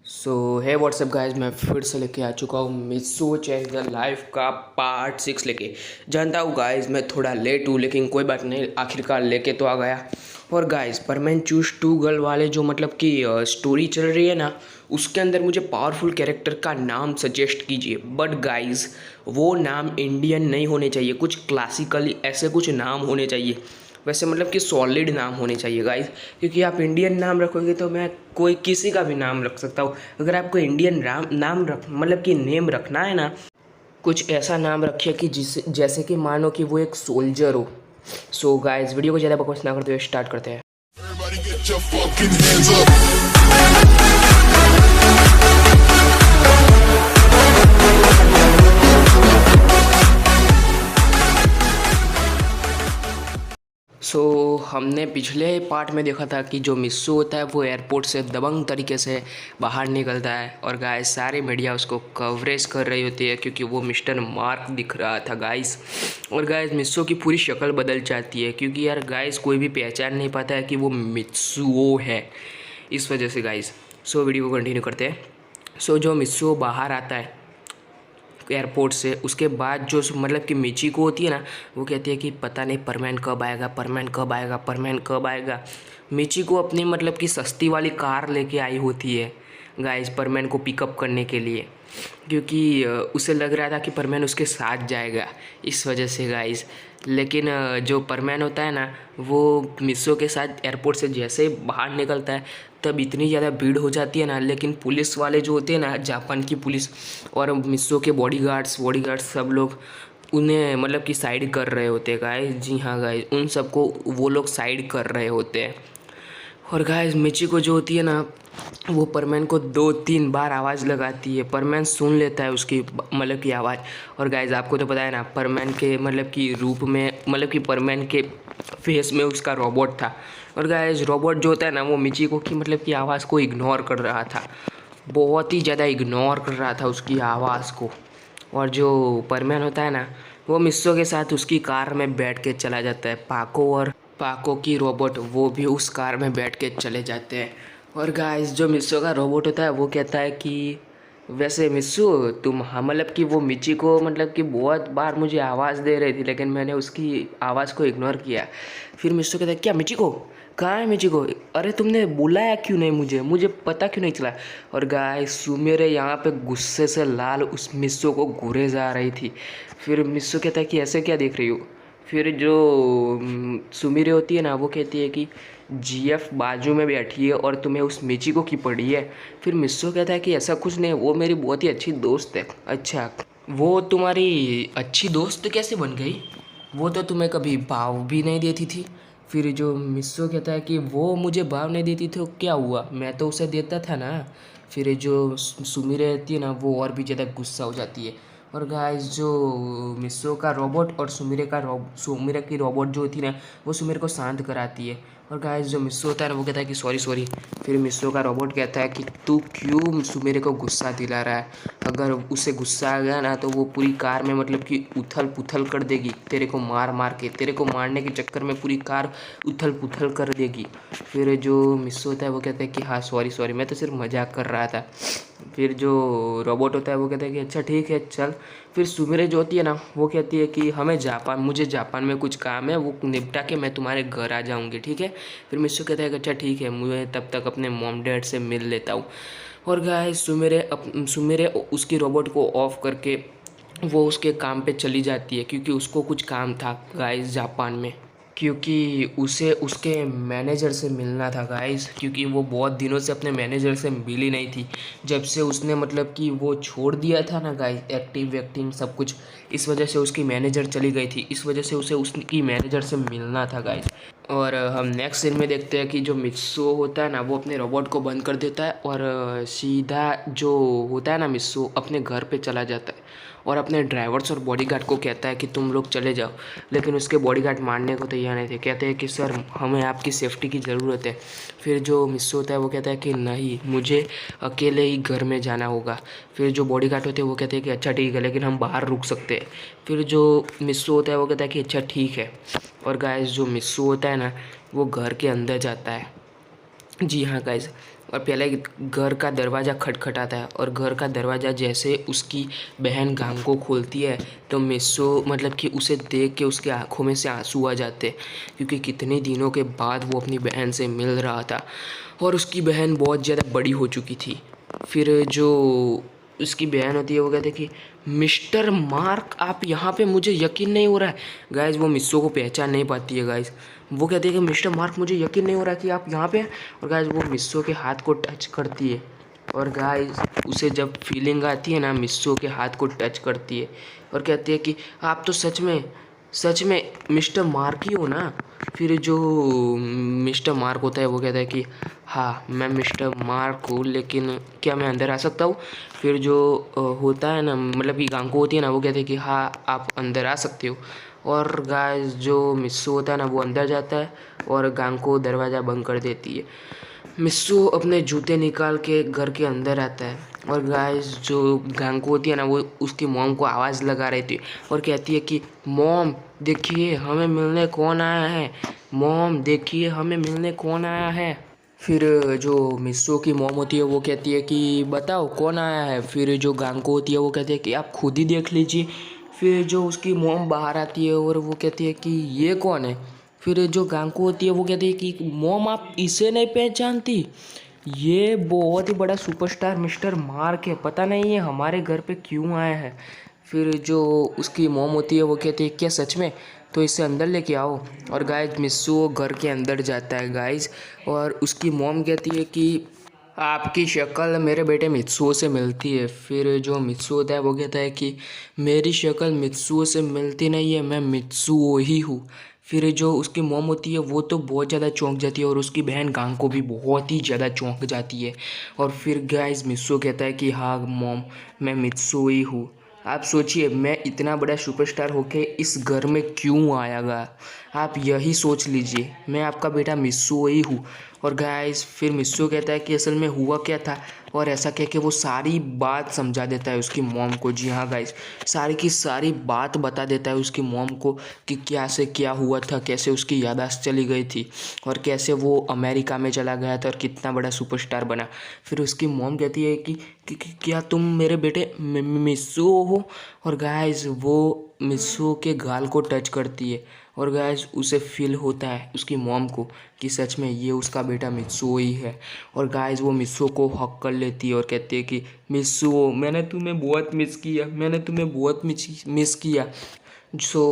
सो है what's up guys, मैं फिर से लेके आ चुका हूँ मित्सू चेंज द लाइफ का पार्ट 6 लेके। जानता हूँ गाइज मैं थोड़ा लेट हूँ, लेकिन कोई बात नहीं, आखिरकार लेके तो आ गया। और गाइज पर मैन चूज टू गर्ल वाले जो मतलब कि स्टोरी चल रही है ना, उसके अंदर मुझे पावरफुल कैरेक्टर का नाम सजेस्ट कीजिए। बट गाइज वो नाम इंडियन नहीं होने चाहिए, कुछ क्लासिकली ऐसे कुछ नाम होने चाहिए। वैसे मतलब कि सॉलिड नाम होने चाहिए गाइस, क्योंकि आप इंडियन नाम रखोगे तो मैं कोई किसी का भी नाम रख सकता हूँ। अगर आपको इंडियन नाम रख मतलब कि नेम रखना है ना, कुछ ऐसा नाम रखिए कि जैसे कि मानो कि वो एक सोल्जर हो। सो गाइस वीडियो को ज़्यादा बकवास ना करते हुए स्टार्ट करते हैं। Everybody get your fucking hands up. हमने पिछले पार्ट में देखा था कि जो मिस्सू होता है वो एयरपोर्ट से दबंग तरीके से बाहर निकलता है, और गाइस सारे मीडिया उसको कवरेज कर रही होती है क्योंकि वो मिस्टर मार्क दिख रहा था गाइस। और गाइस मिस्सू की पूरी शक्ल बदल जाती है, क्योंकि यार गाइस कोई भी पहचान नहीं पाता है कि वो मित्सुओ है, इस वजह से गाइस। वीडियो को कंटिन्यू करते हैं। जो मित्सुओ बाहर आता है एयरपोर्ट से, उसके बाद जो मतलब कि मिची को होती है ना, वो कहती है कि पता नहीं परमैन कब आएगा, परमैन कब आएगा, परमैन कब आएगा। मिची को अपनी मतलब कि सस्ती वाली कार लेके आई होती है गाइस परमैन को पिकअप करने के लिए, क्योंकि उसे लग रहा था कि परमैन उसके साथ जाएगा, इस वजह से गाइस। लेकिन जो परमैन होता है ना, वो मिस्सो के साथ एयरपोर्ट से जैसे ही बाहर निकलता है तब इतनी ज़्यादा भीड़ हो जाती है ना, लेकिन पुलिस वाले जो होते हैं ना, जापान की पुलिस और मिस्सो के बॉडीगार्ड्स सब लोग उन्हें मतलब कि साइड कर रहे होते हैं गाइस। जी हाँ गाइस, उन सबको वो लोग साइड कर रहे होते हैं। और गाइस मिची को जो होती है ना, वो परमैन को 2-3 बार आवाज़ लगाती है, परमैन सुन लेता है उसकी मतलब की आवाज़। और गाइस आपको तो पता है ना, परमैन के मतलब कि रूप में मतलब कि परमैन के फेस में उसका रोबोट था। और गाइस रोबोट जो होता है ना, वो मिची को की मतलब की आवाज़ को इग्नोर कर रहा था, बहुत ही ज़्यादा इग्नोर कर रहा था उसकी आवाज़ को। और जो परमैन होता है ना, वो मिस्सो के साथ उसकी कार में बैठ के चला जाता है। पाको की रोबोट वो भी उस कार में बैठ के चले जाते हैं। और गाइस जो मिस्सो का रोबोट होता है वो कहता है कि वैसे मिस्सू तुम मतलब कि वो मिची को मतलब कि बहुत बार मुझे आवाज़ दे रही थी, लेकिन मैंने उसकी आवाज़ को इग्नोर किया। फिर मिस्सू कहता है क्या मिची को, कहाँ है मिची को, अरे तुमने बुलाया क्यों नहीं, मुझे पता क्यों नहीं चला। और गाइस सुमेरे यहाँ पे गुस्से से लाल उस मिस्सू को घूरे जा रही थी। फिर मिस्सू कहता है कि ऐसे क्या देख रही हो। फिर जो सुमीरे होती है ना, वो कहती है कि जीएफ बाजू में बैठी है और तुम्हें उस मिची को की पड़ी है। फिर मिस्सो कहता है कि ऐसा कुछ नहीं, वो मेरी बहुत ही अच्छी दोस्त है। अच्छा, वो तुम्हारी अच्छी दोस्त कैसे बन गई, वो तो तुम्हें कभी भाव भी नहीं देती थी। फिर जो मिस्सो कहता है कि वो मुझे भाव नहीं देती थी, तो क्या हुआ, मैं तो उसे देता था ना। फिर जो सुमीरे रहती है ना, वो और भी ज़्यादा गुस्सा हो जाती है। और गाइस जो मिस्सो का रोबोट और सुमीरा की रोबोट जो होती है ना, वो सुमीर को शांत कराती है। और गाइस जो मिस्सो होता है ना, वो कहता है कि सॉरी सॉरी। फिर मिस्सो का रोबोट कहता है कि तू क्यों सुमीरे को गुस्सा दिला रहा है, अगर उसे गुस्सा आ गया ना तो वो पूरी कार में मतलब कि उथल पुथल कर देगी, तेरे को मार के, तेरे को मारने के चक्कर में पूरी कार उथल पुथल कर देगी। फिर जो मिस्सो होता है वो कहता है कि हाँ सॉरी सॉरी, मैं तो सिर्फ मजाक कर रहा था। फिर जो रोबोट होता है वो कहता है कि अच्छा ठीक है चल। फिर सुमिरे जो होती है ना, वो कहती है कि मुझे जापान में कुछ काम है, वो निपटा के मैं तुम्हारे घर आ जाऊंगी, ठीक है। फिर मिस्सू कहता है कि अच्छा ठीक है, मुझे तब तक अपने मॉम डैड से मिल लेता हूँ। और गाइस सुमेरे उसकी रोबोट को ऑफ करके वो उसके काम पे चली जाती है, क्योंकि उसको कुछ काम था गाइस जापान में, क्योंकि उसे उसके मैनेजर से मिलना था गाइस, क्योंकि वो बहुत दिनों से अपने मैनेजर से मिली नहीं थी, जब से उसने मतलब कि वो छोड़ दिया था ना गाइस, एक्टिंग सब कुछ। इस वजह से उसकी मैनेजर चली गई थी, इस वजह से उसे उसकी मैनेजर से मिलना था गाइस। और हम नेक्स्ट सीन में देखते हैं कि जो मित्सो होता है ना, वो अपने रोबोट को बंद कर देता है और सीधा जो होता है ना मित्सो अपने घर पे चला जाता है और अपने ड्राइवर्स और बॉडीगार्ड को कहता है कि तुम लोग चले जाओ। लेकिन उसके बॉडीगार्ड मानने को तैयार नहीं थे, कहते हैं कि सर हमें आपकी सेफ्टी की ज़रूरत है। फिर जो मिस्सो होता है वो कहता है कि नहीं, मुझे अकेले ही घर में जाना होगा। फिर जो बॉडीगार्ड होते हैं वो कहते हैं कि अच्छा ठीक है, लेकिन हम बाहर रुक सकते हैं। फिर जो मिस्सो होता है वो कहता है कि अच्छा ठीक है। और गाइस जो मिस्सो होता है ना, वो घर के अंदर जाता है। जी हाँ गाइस, और पहले घर का दरवाज़ा खटखटाता है और घर का दरवाज़ा जैसे उसकी बहन गांगो खोलती है तो मिस्सो मतलब कि उसे देख के उसके आंखों में से आंसू आ जाते, क्योंकि कितने दिनों के बाद वो अपनी बहन से मिल रहा था और उसकी बहन बहुत ज़्यादा बड़ी हो चुकी थी। फिर जो उसकी बहन होती है वो कहते हैं कि मिस्टर मार्क आप यहाँ पे, मुझे यकीन नहीं हो रहा है। गाइस वो मिस्सो को पहचान नहीं पाती है। गाइस वो कहते हैं कि मिस्टर मार्क मुझे यकीन नहीं हो रहा कि आप यहाँ पे हैं। और गाइस वो मिस्सो के हाथ को टच करती है और गाइस उसे जब फीलिंग आती है ना, मिस्सो के हाथ को टच करती है और कहती है कि आप तो सच में मिस्टर मार्क ही हो ना। फिर जो मिस्टर मार्क होता है वो कहता है कि हाँ मैं मिस्टर मार्क हूँ, लेकिन क्या मैं अंदर आ सकता हूँ। फिर जो होता है ना, मतलब कि गांको होती है ना, वो कहते हैं कि हाँ आप अंदर आ सकते हो। और गाइस जो मिस्सू होता है ना वो अंदर जाता है और गांको दरवाज़ा बंद कर देती है। मिस्सू अपने जूते निकाल के घर के अंदर आता है और गाइस जो गांको होती है ना वो उसकी मॉम को आवाज़ लगा रही थी और कहती है कि मॉम देखिए हमें मिलने कौन आया है, मॉम देखिए हमें मिलने कौन आया है। फिर जो मिस्सू की मॉम होती है वो कहती है कि बताओ कौन आया है। फिर जो गांको होती है वो कहती है कि आप खुद ही देख लीजिए। फिर जो उसकी मॉम बाहर आती है और वो कहती है कि ये कौन है। फिर जो गांको होती है वो कहती है कि मॉम आप इसे नहीं पहचानती, ये बहुत ही बड़ा सुपरस्टार मिस्टर मार्क है, पता नहीं ये हमारे घर पे क्यों आया है। फिर जो उसकी मॉम होती है वो कहती है क्या सच में, तो इसे अंदर लेके आओ। और गाइस मिस्सू घर के अंदर जाता है गाइस, और उसकी मॉम कहती है कि आपकी शक्ल मेरे बेटे मित्सुओ से मिलती है। फिर जो मित्सुओ होता है वो कहता है कि मेरी शक्ल मित्सुओ से मिलती नहीं है, मैं मित्सुओ ही हूँ। फिर जो उसकी मॉम होती है वो तो बहुत ज़्यादा चौंक जाती है और उसकी बहन गांग को भी बहुत ही ज़्यादा चौंक जाती है। और फिर गाइस मित्सुओ कहता है कि हाँ मॉम मैं मित्सुओ ही हूँ। आप सोचिए मैं इतना बड़ा सुपरस्टार होके इस घर में क्यों आयागा, आप यही सोच लीजिए, मैं आपका बेटा मित्सुओ ही हूँ। और गाइस फिर मित्सुओ कहता है कि असल में हुआ क्या था, और ऐसा कह के वो सारी बात समझा देता है उसकी मॉम को। जी हाँ गाइस सारी की सारी बात बता देता है उसकी मॉम को कि क्या से क्या हुआ था, कैसे उसकी याददाश्त चली गई थी और कैसे वो अमेरिका में चला गया था और कितना बड़ा सुपरस्टार बना। फिर उसकी मॉम कहती है कि क्या तुम मेरे बेटे मिस्सू हो। और गाइस वो मिस्सू के गाल को टच करती है और गाइस उसे फील होता है उसकी मॉम को कि सच में ये उसका बेटा मित्सुओ ही है। और गाइस वो मित्सुओ को हक कर लेती है और कहती है कि मित्सुओ मैंने तुम्हें बहुत मिस किया, मैंने तुम्हें बहुत मिस किया।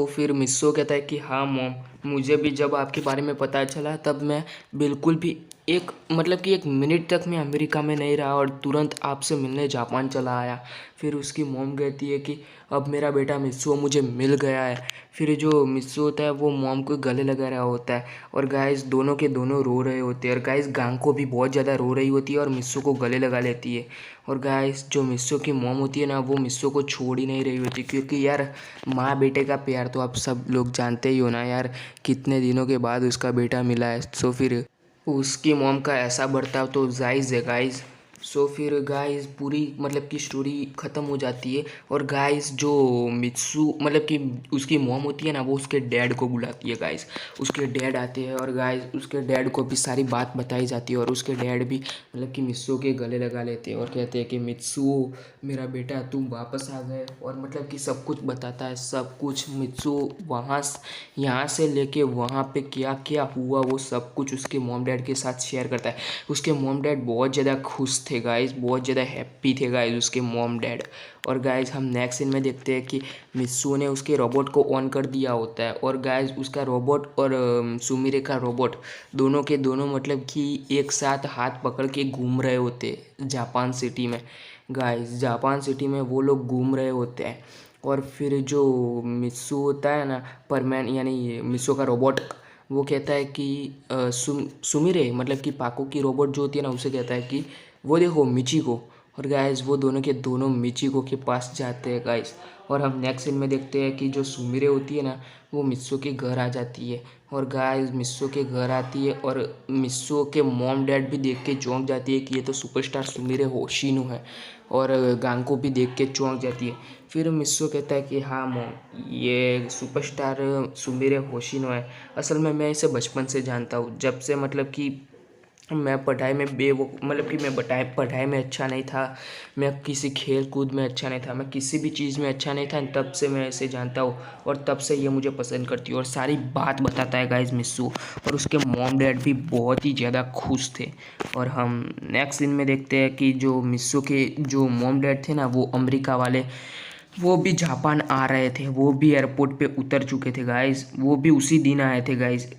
फिर मित्सुओ कहता है कि हाँ मॉम मुझे भी जब आपके बारे में पता चला तब मैं बिल्कुल भी एक मतलब कि एक मिनट तक मैं अमेरिका में नहीं रहा और तुरंत आपसे मिलने जापान चला आया। फिर उसकी मॉम कहती है कि अब मेरा बेटा मित्सुओ मुझे मिल गया है। फिर जो मित्सुओ होता है वो मॉम को गले लगा रहा होता है और गाइस दोनों के दोनों रो रहे होते हैं और गाइस गांग को भी बहुत ज़्यादा रो रही होती है और मित्सुओ को गले लगा लेती है। और गाइस जो मित्सुओ की मॉम होती है ना वो मित्सुओ को छोड़ ही नहीं रही होती, क्योंकि यार माँ बेटे का प्यार तो आप सब लोग जानते ही हो ना यार, कितने दिनों के बाद उसका बेटा मिला है। सो फिर उसकी मॉम का ऐसा बर्ताव तो जायज़ है गाइस। सो फिर गाइस पूरी मतलब कि स्टोरी ख़त्म हो जाती है और गाइस जो मित्सु मतलब कि उसकी मॉम होती है ना वो उसके डैड को बुलाती है गाइस। उसके डैड आते हैं और गाइस उसके डैड को भी सारी बात बताई जाती है और उसके डैड भी मतलब कि मित्सु के गले लगा लेते हैं और कहते हैं कि मित्सु मेरा बेटा तुम वापस आ गए, और मतलब कि सब कुछ बताता है, सब कुछ मित्सु यहाँ से लेके वहाँ पे क्या क्या हुआ वो सब कुछ उसके मॉम डैड के साथ शेयर करता है। उसके मॉम डैड बहुत ज़्यादा खुश थे गाइस, बहुत ज़्यादा हैप्पी थे गाइस उसके मॉम डैड। और गाइस हम नेक्स्ट सीन में देखते हैं कि मित्सु ने उसके रोबोट को ऑन कर दिया होता है और गाइस उसका रोबोट और सुमिरे का रोबोट दोनों के दोनों मतलब कि एक साथ हाथ पकड़ के घूम रहे होते जापान सिटी में। गाइस जापान सिटी में वो लोग घूम रहे होते हैं और फिर जो मित्सु होता है ना परमैन यानी मित्सु का रोबोट, वो कहता है कि सुमिरे मतलब कि पाको की रोबोट जो होती है ना उसे कहता है कि वो देखो मिचिको। और गाइस वो दोनों के दोनों मिचिको के पास जाते हैं गाइस। और हम नेक्स्ट सीन में देखते हैं कि जो सुमिरे होती है ना वो मित्सु के घर आ जाती है और गाइस मित्सु के घर आती है और मित्सु के मॉम डैड भी देख के चौंक जाती है कि ये तो सुपरस्टार सुमिरे होशिनो है, और गांग को भी देख के चौंक जाती है। फिर मित्सु कहता है कि हाँ मॉम ये सुपरस्टार सुमिरे होशिनो है, असल में मैं इसे बचपन से जानता हूँ, जब से मतलब कि मैं पढ़ाई में मतलब कि मैं पढ़ाई में अच्छा नहीं था, मैं किसी खेल कूद में अच्छा नहीं था, मैं किसी भी चीज़ में अच्छा नहीं था। तब से मैं इसे जानता हूँ और तब से ये मुझे पसंद करती है और सारी बात बताता है गाइस मिस्सू। और उसके मॉम डैड भी बहुत ही ज़्यादा खुश थे। और हम नेक्स्ट सीन में देखते हैं कि जो मिस्सू के जो मॉम डैड थे ना, वो अमेरिका वाले, वो भी जापान आ रहे थे, वो भी एयरपोर्ट पे उतर चुके थे गाइस, वो भी उसी दिन आए थे गाइस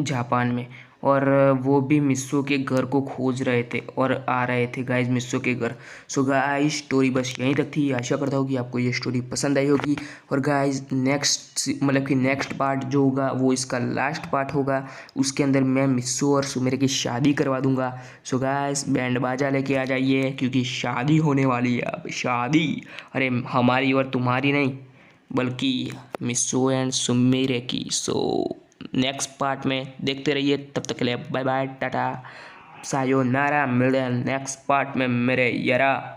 जापान में। और वो भी मिस्सो के घर को खोज रहे थे और आ रहे थे गाइस मिस्सो के घर। सो गाइस स्टोरी बस यहीं तक थी। आशा करता हूँ कि आपको ये स्टोरी पसंद आई होगी। और गाइस नेक्स्ट पार्ट जो होगा वो इसका लास्ट पार्ट होगा। उसके अंदर मैं मिस्सो और सुमेरे की शादी करवा दूंगा। सो गाइस बैंड बाजा लेके आ जाइए क्योंकि शादी होने वाली है अब। शादी, अरे हमारी और तुम्हारी नहीं, बल्कि मिस्सो एंड सुमेरे की। सो नेक्स्ट पार्ट में देखते रहिए। तब तक के लिए बाय बाय, टाटा, सायोनारा। मिलते हैं नेक्स्ट पार्ट में मेरे यारा।